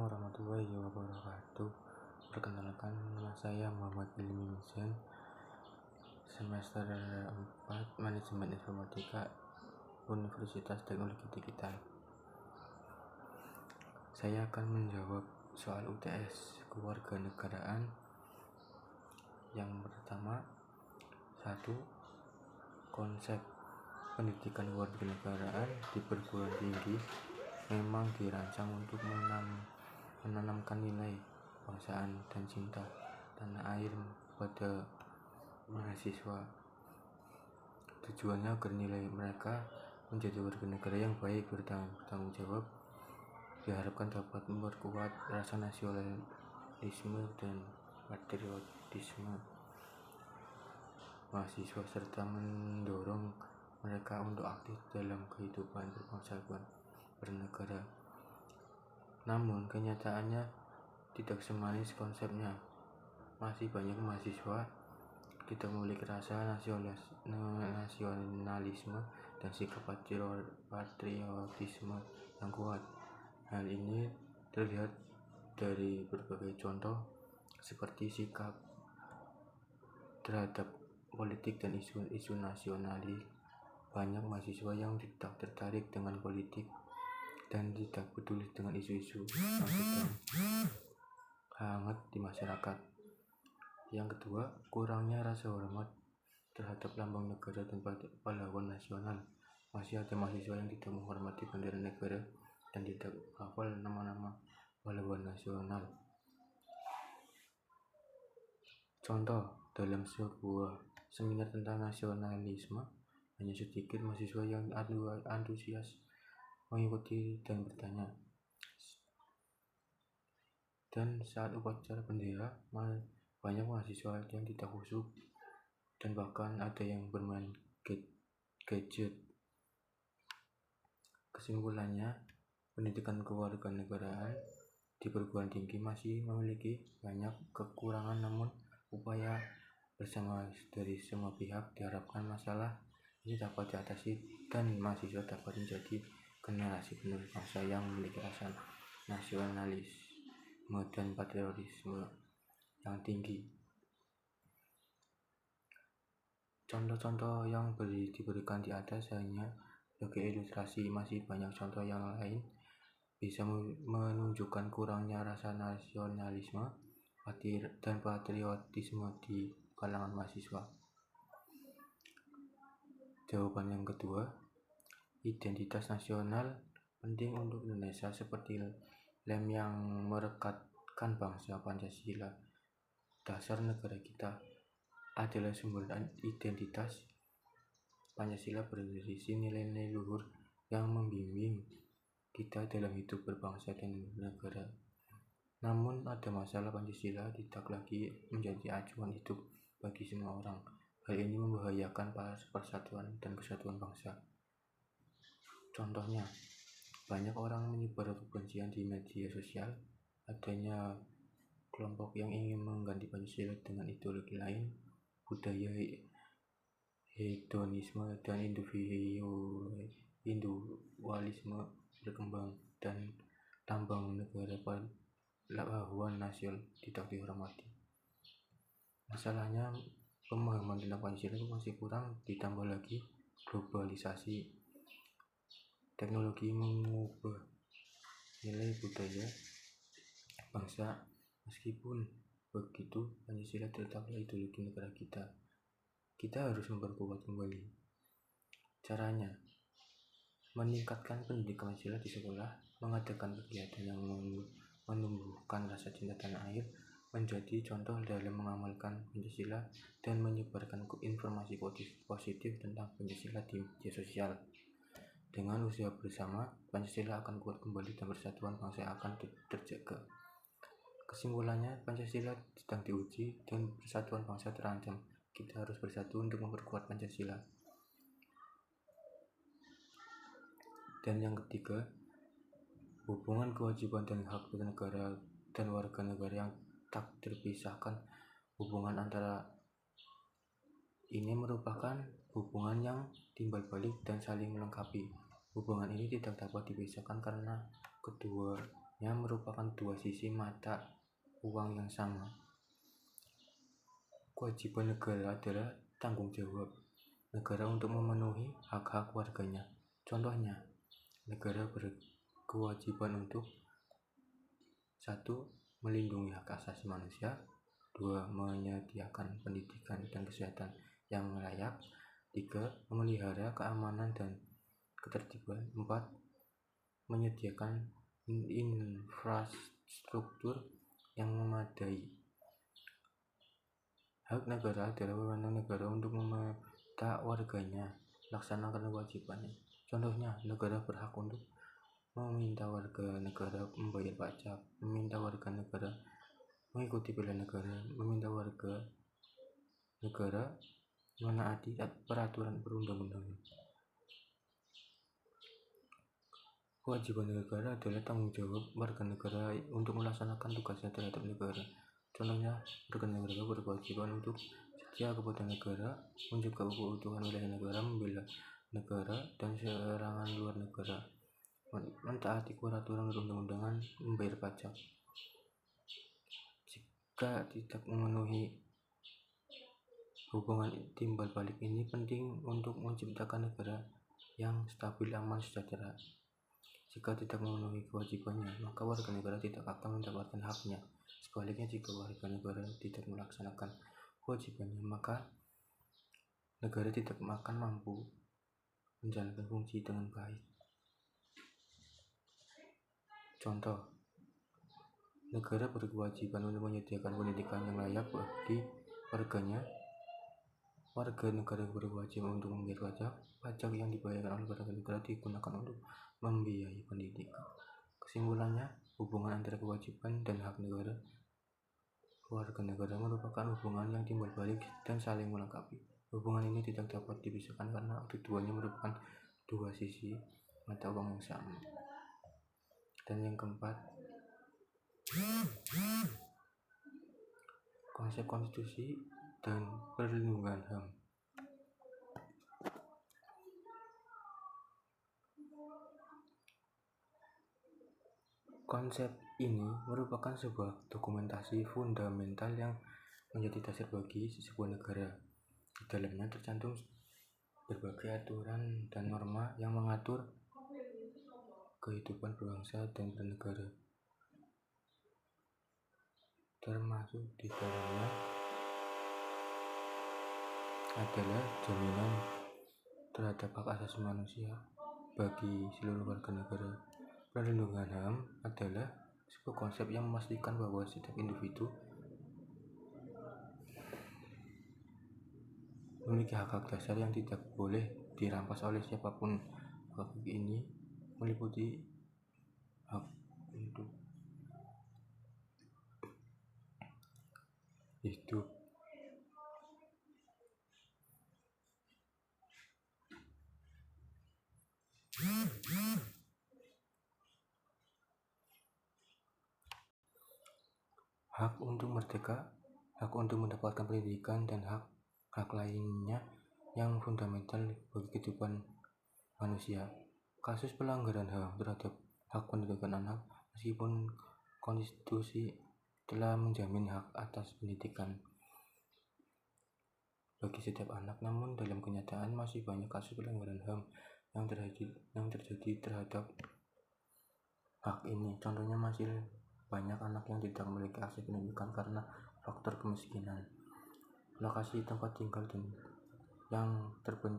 warahmatullahi wabarakatuh. Perkenalkan, nama saya Muhammad Ilmi Mizan, semester 4 Manajemen Informatika, Universitas Teknologi Digital. Saya akan menjawab soal UTS kewarganegaraan. Yang pertama, 1. Konsep pendidikan kewarganegaraan di perguruan tinggi memang dirancang untuk menanamkan nilai kebangsaan dan cinta tanah air pada mahasiswa. Tujuannya agar nilai mereka menjadi warga negara yang baik, bertanggung jawab, diharapkan dapat memperkuat rasa nasionalisme dan patriotisme mahasiswa serta mendorong mereka untuk aktif dalam kehidupan berbangsa dan bernegara. Namun kenyataannya tidak semanis konsepnya. Masih banyak mahasiswa tidak memiliki rasa nasionalisme dan sikap patriotisme yang kuat. Hal ini terlihat dari berbagai contoh seperti sikap terhadap politik dan isu nasionalis. Banyak mahasiswa yang tidak tertarik dengan politik dan tidak peduli dengan isu-isu yang sedang hangat di masyarakat. Yang kedua, kurangnya rasa hormat terhadap lambang negara dan pahlawan nasional. Masih ada mahasiswa yang tidak menghormati bendera negara dan tidak hafal nama-nama pahlawan nasional. Contoh, dalam sebuah seminar tentang nasionalisme, hanya sedikit mahasiswa yang antusias mengikuti dan bertanya. Dan saat upacara bendera, banyak mahasiswa yang tidak khusyuk dan bahkan ada yang bermain gadget. Kesimpulannya, pendidikan kewarganegaraan di perguruan tinggi masih memiliki banyak kekurangan, namun upaya bersama dari semua pihak diharapkan masalah ini dapat diatasi dan mahasiswa dapat menjadi generasi penerus bangsa yang memiliki rasa nasionalisme dan patriotisme yang tinggi. Contoh-contoh yang diberikan di atas hanya sebagai ilustrasi. Masih banyak contoh yang lain bisa menunjukkan kurangnya rasa nasionalisme dan patriotisme di kalangan mahasiswa. Jawaban yang kedua, identitas nasional penting untuk Indonesia seperti lem yang merekatkan bangsa. Pancasila, dasar negara kita, adalah sumber identitas. Pancasila berisi nilai-nilai luhur yang membimbing kita dalam hidup berbangsa dan bernegara. Namun ada masalah, Pancasila tidak lagi menjadi acuan hidup bagi semua orang. Hal ini membahayakan persatuan dan kesatuan bangsa. Contohnya, banyak orang menyebar kebencian di media sosial. Adanya kelompok yang ingin mengganti Pancasila dengan ideologi lain. Budaya hedonisme dan individualisme berkembang dan lambang negara pahlawan nasional tidak dihormati. Masalahnya, pemahaman tentang Pancasila masih kurang, ditambah lagi globalisasi. Teknologi mengubah nilai budaya bangsa. Meskipun begitu, Pancasila tetaplah ideologi negara kita. Kita harus memperkuat kembali. Caranya, meningkatkan pendidikan Pancasila di sekolah, mengadakan kegiatan yang menumbuhkan rasa cinta tanah air, menjadi contoh dalam mengamalkan Pancasila dan menyebarkan informasi positif tentang Pancasila di media sosial. Dengan usaha bersama, Pancasila akan kuat kembali dan persatuan bangsa akan terjaga. Kesimpulannya, Pancasila sedang diuji dan persatuan bangsa terancam. Kita harus bersatu untuk memperkuat Pancasila. Dan yang ketiga, hubungan kewajiban dan hak bernegara dan warga negara yang tak terpisahkan. Hubungan antara ini merupakan hubungan yang timbal balik dan saling melengkapi. Hubungan ini tidak dapat dipisahkan karena kedua merupakan dua sisi mata uang yang sama. Kewajiban negara adalah tanggung jawab negara untuk memenuhi hak-hak warganya. Contohnya, negara berkewajiban untuk 1. Melindungi hak asasi manusia, 2. Menyediakan pendidikan dan kesehatan yang layak, 3. Memelihara keamanan dan ketertiban, 4. Menyediakan infrastruktur yang memadai. Hak negara adalah wewenang negara untuk meminta warganya melaksanakan kewajibannya. Contohnya, negara berhak untuk meminta warga negara membayar pajak, meminta warga negara mengikuti bela negara, meminta warga negara menaati peraturan perundang-undangan. Kewajiban negara adalah tanggung jawab warga negara untuk melaksanakan tugasnya terhadap negara. Contohnya, warga negara berkewajiban untuk setia kepada negara, menjaga keutuhan wilayah negara, membela negara dan serangan luar negara, mentaati peraturan perundang-undangan, membayar pajak. Jika tidak memenuhi hubungan timbal balik ini penting untuk menciptakan negara yang stabil, aman, sejahtera. Jika tidak memenuhi kewajibannya, maka warga negara tidak akan mendapatkan haknya. Sebaliknya, jika warga negara tidak melaksanakan kewajibannya, maka negara tidak akan mampu menjalankan fungsi dengan baik. Contoh, negara berkewajiban untuk menyediakan pendidikan yang layak bagi warganya. Warga negara berkewajiban untuk membayar pajak. Pajak yang dibayarkan oleh warga negara digunakan untuk membiayai pendidikan. Kesimpulannya, hubungan antara kewajiban dan hak negara warga negara merupakan hubungan yang timbal balik dan saling melengkapi. Hubungan ini tidak dapat dipisahkan karena keduanya merupakan dua sisi mata uang yang sama. Dan yang keempat, konsep konstitusi dan perlindungan HAM. Konsep ini merupakan sebuah dokumentasi fundamental yang menjadi dasar bagi sebuah negara. Di dalamnya tercantum berbagai aturan dan norma yang mengatur kehidupan berbangsa dan bernegara. Termasuk di dalamnya adalah jaminan terhadap hak asasi manusia bagi seluruh warga negara. Perlindungan HAM adalah sebuah konsep yang memastikan bahwa setiap individu memiliki hak-hak dasar yang tidak boleh dirampas oleh siapapun. Hak ini meliputi hak untuk hidup, hak untuk merdeka, hak untuk mendapatkan pendidikan, dan hak lainnya yang fundamental bagi kehidupan manusia. Kasus pelanggaran HAM terhadap hak pendidikan anak, meskipun konstitusi telah menjamin hak atas pendidikan bagi setiap anak, namun dalam kenyataan masih banyak kasus pelanggaran HAM yang terjadi terhadap hak ini. Contohnya, masih banyak anak yang tidak memiliki akses pendidikan karena faktor kemiskinan, lokasi tempat tinggal, dan yang terpenting